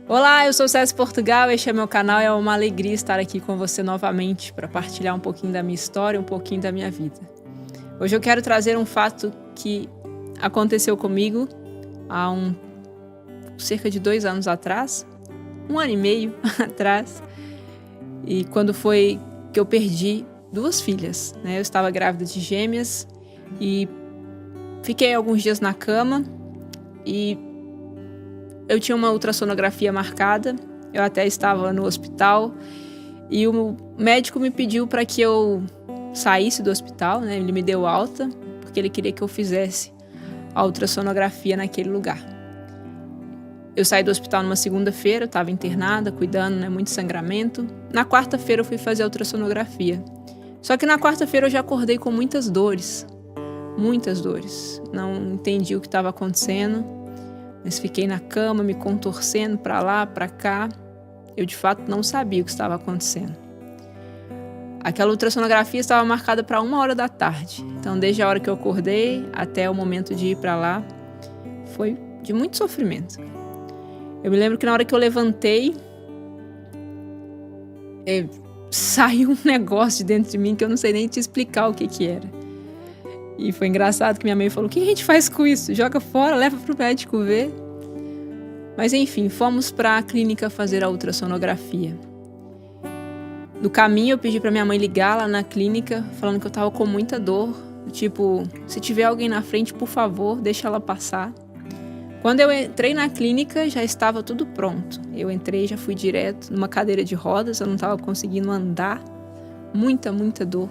Olá, eu sou César Portugal, este é meu canal e é uma alegria estar aqui com você novamente para partilhar um pouquinho da minha história, um pouquinho da minha vida. Hoje eu quero trazer um fato que aconteceu comigo há cerca de 2 anos atrás, 1 ano e meio atrás, e quando foi que eu perdi 2 filhas, né? Eu estava grávida de gêmeas e fiquei alguns dias na cama e eu tinha uma ultrassonografia marcada, eu até estava no hospital e o médico me pediu para que eu saísse do hospital, né? Ele me deu alta porque ele queria que eu fizesse a ultrassonografia naquele lugar. Eu saí do hospital numa segunda-feira, eu estava internada, cuidando, né? Muito sangramento. Na quarta-feira eu fui fazer a ultrassonografia. Só que na quarta-feira eu já acordei com muitas dores. Muitas dores. Não entendi o que estava acontecendo. Mas fiquei na cama, me contorcendo para lá, para cá. Eu, de fato, não sabia o que estava acontecendo. Aquela ultrassonografia estava marcada para 1h da tarde. Então, desde a hora que eu acordei até o momento de ir para lá, foi de muito sofrimento. Eu me lembro que na hora que eu levantei, saiu um negócio de dentro de mim que eu não sei nem te explicar o que era. E foi engraçado que minha mãe falou: o que a gente faz com isso? Joga fora, leva pro médico ver. Mas enfim, fomos para a clínica fazer a ultrassonografia. No caminho eu pedi para minha mãe ligar lá na clínica, falando que eu tava com muita dor. Tipo, se tiver alguém na frente, por favor, deixa ela passar. Quando eu entrei na clínica, já estava tudo pronto. Eu entrei, já fui direto numa cadeira de rodas, eu não estava conseguindo andar. Muita dor.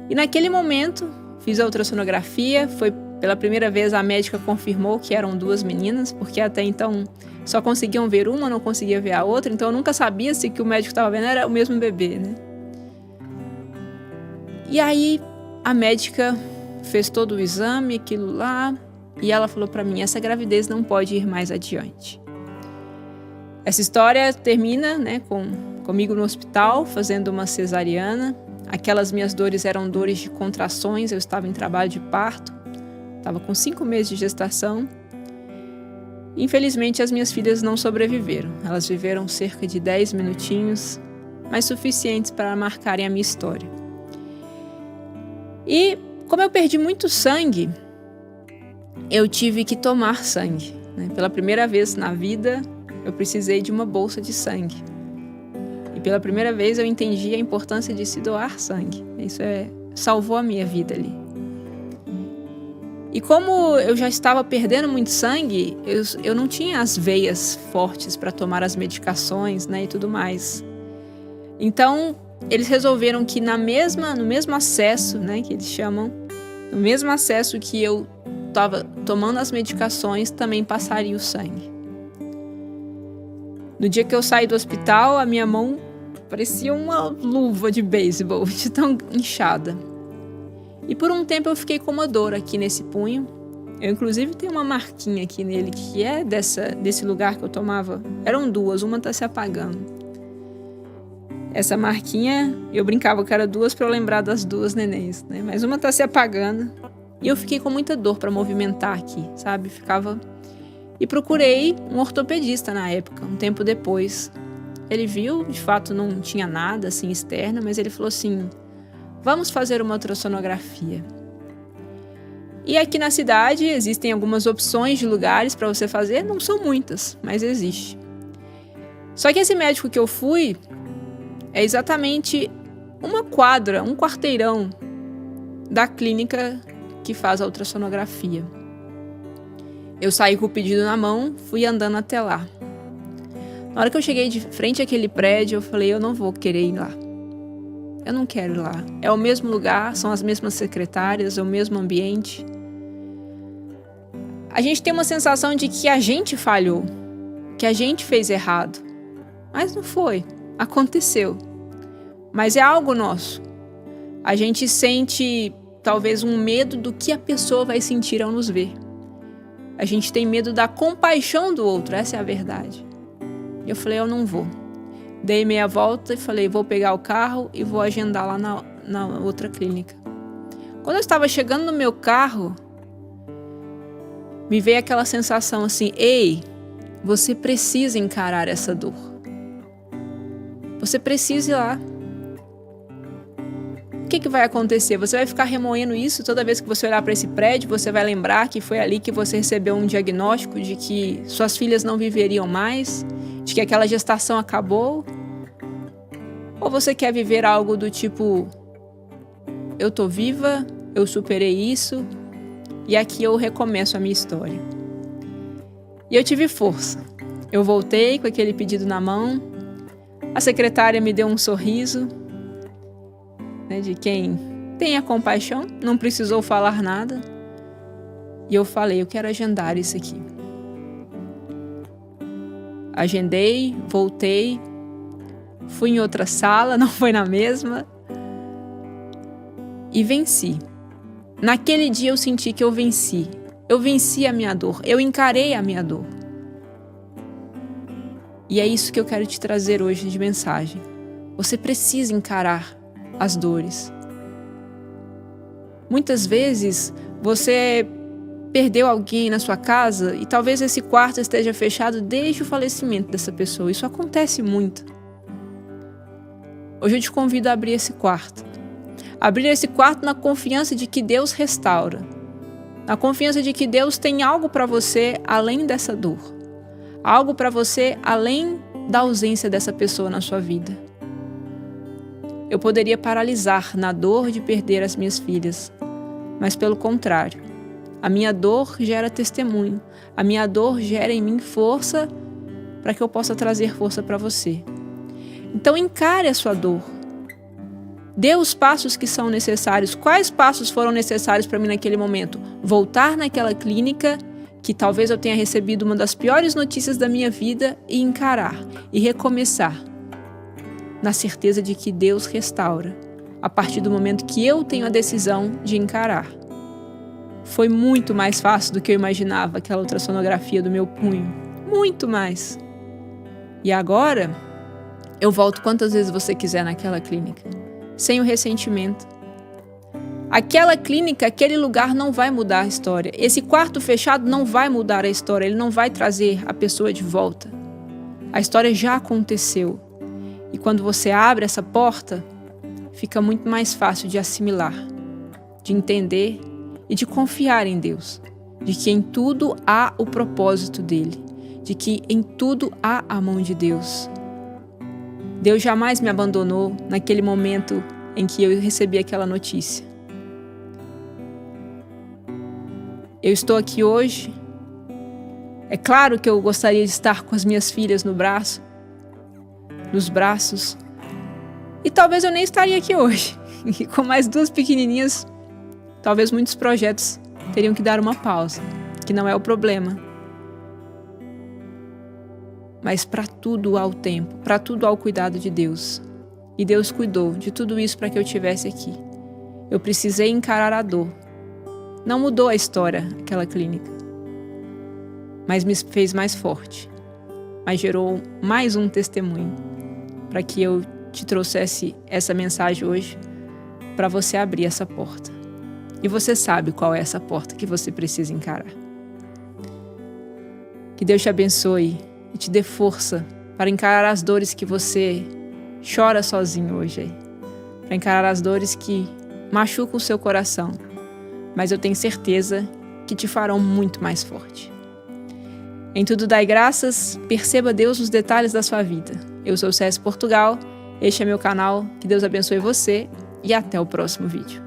E naquele momento, fiz a ultrassonografia, foi pela primeira vez a médica confirmou que eram 2 meninas, porque até então só conseguiam ver uma, não conseguia ver a outra, então eu nunca sabia se o que o médico estava vendo era o mesmo bebê, né? E aí a médica fez todo o exame, aquilo lá, e ela falou para mim: essa gravidez não pode ir mais adiante. Essa história termina, né, comigo no hospital, fazendo uma cesariana. Aquelas minhas dores eram dores de contrações, eu estava em trabalho de parto, estava com 5 meses de gestação. Infelizmente, as minhas filhas não sobreviveram. Elas viveram cerca de 10 minutinhos, mas suficientes para marcarem a minha história. E como eu perdi muito sangue, eu tive que tomar sangue, né? Pela primeira vez na vida, eu precisei de uma bolsa de sangue. E pela primeira vez eu entendi a importância de se doar sangue. Isso salvou a minha vida ali. E como eu já estava perdendo muito sangue, eu não tinha as veias fortes para tomar as medicações, né, e tudo mais. Então, eles resolveram que no mesmo acesso, né, que eles chamam, no mesmo acesso que eu estava tomando as medicações, também passaria o sangue. No dia que eu saí do hospital, a minha mão parecia uma luva de beisebol, de tão inchada. E por um tempo eu fiquei com uma dor aqui nesse punho. Eu inclusive tenho uma marquinha aqui nele que é desse lugar que eu tomava. Eram 2, uma tá se apagando. Essa marquinha, eu brincava que era 2 para eu lembrar das 2 nenéns, né? Mas uma tá se apagando. E eu fiquei com muita dor para movimentar aqui, sabe? E procurei um ortopedista na época, um tempo depois. Ele viu, de fato não tinha nada assim externo, mas ele falou assim: vamos fazer uma ultrassonografia. E aqui na cidade existem algumas opções de lugares para você fazer, não são muitas, mas existe. Só que esse médico que eu fui é exatamente uma quadra, um quarteirão da clínica que faz a ultrassonografia. Eu saí com o pedido na mão, fui andando até lá. Na hora que eu cheguei de frente àquele prédio, eu falei: eu não vou querer ir lá. Eu não quero ir lá. É o mesmo lugar, são as mesmas secretárias, é o mesmo ambiente. A gente tem uma sensação de que a gente falhou, que a gente fez errado. Mas não foi. Aconteceu. Mas é algo nosso. A gente sente talvez um medo do que a pessoa vai sentir ao nos ver. A gente tem medo da compaixão do outro, essa é a verdade. E eu falei: eu não vou. Dei meia volta e falei: vou pegar o carro e vou agendar lá na outra clínica. Quando eu estava chegando no meu carro, me veio aquela sensação assim: ei, você precisa encarar essa dor. Você precisa ir lá. O que vai acontecer? Você vai ficar remoendo isso toda vez que você olhar para esse prédio, você vai lembrar que foi ali que você recebeu um diagnóstico de que suas filhas não viveriam mais, de que aquela gestação acabou? Ou você quer viver algo do tipo, eu tô viva, eu superei isso e aqui eu recomeço a minha história. E eu tive força. Eu voltei com aquele pedido na mão, a secretária me deu um sorriso, de quem tem a compaixão, não precisou falar nada. E eu falei, eu quero agendar isso aqui. Agendei, voltei, fui em outra sala, não foi na mesma, e venci. Naquele dia eu senti que eu venci. Eu venci a minha dor, eu encarei a minha dor. E é isso que eu quero te trazer hoje de mensagem. Você precisa encarar as dores. Muitas vezes você perdeu alguém na sua casa e talvez esse quarto esteja fechado desde o falecimento dessa pessoa. Isso acontece muito. Hoje eu te convido a abrir esse quarto. Abrir esse quarto na confiança de que Deus restaura. Na confiança de que Deus tem algo para você além dessa dor. Algo para você além da ausência dessa pessoa na sua vida. Eu poderia paralisar na dor de perder as minhas filhas, mas pelo contrário, a minha dor gera testemunho, a minha dor gera em mim força para que eu possa trazer força para você. Então encare a sua dor, dê os passos que são necessários. Quais passos foram necessários para mim naquele momento? Voltar naquela clínica, que talvez eu tenha recebido uma das piores notícias da minha vida, e encarar, e recomeçar. Na certeza de que Deus restaura, a partir do momento que eu tenho a decisão de encarar. Foi muito mais fácil do que eu imaginava aquela ultrassonografia do meu punho. Muito mais. E agora, eu volto quantas vezes você quiser naquela clínica, sem o ressentimento. Aquela clínica, aquele lugar não vai mudar a história. Esse quarto fechado não vai mudar a história, ele não vai trazer a pessoa de volta. A história já aconteceu. E quando você abre essa porta, fica muito mais fácil de assimilar, de entender e de confiar em Deus, de que em tudo há o propósito dele, de que em tudo há a mão de Deus. Deus jamais me abandonou naquele momento em que eu recebi aquela notícia. Eu estou aqui hoje. É claro que eu gostaria de estar com as minhas filhas nos braços. E talvez eu nem estaria aqui hoje. E com mais duas pequenininhas, talvez muitos projetos teriam que dar uma pausa, que não é o problema. Mas para tudo há o tempo, para tudo há o cuidado de Deus. E Deus cuidou de tudo isso para que eu estivesse aqui. Eu precisei encarar a dor. Não mudou a história, aquela clínica, mas me fez mais forte, mas gerou mais um testemunho para que eu te trouxesse essa mensagem hoje, para você abrir essa porta. E você sabe qual é essa porta que você precisa encarar. Que Deus te abençoe e te dê força para encarar as dores que você chora sozinho hoje, para encarar as dores que machucam o seu coração, mas eu tenho certeza que te farão muito mais forte. Em tudo dai graças, perceba Deus nos detalhes da sua vida. Eu sou o César Portugal, este é meu canal, que Deus abençoe você e até o próximo vídeo.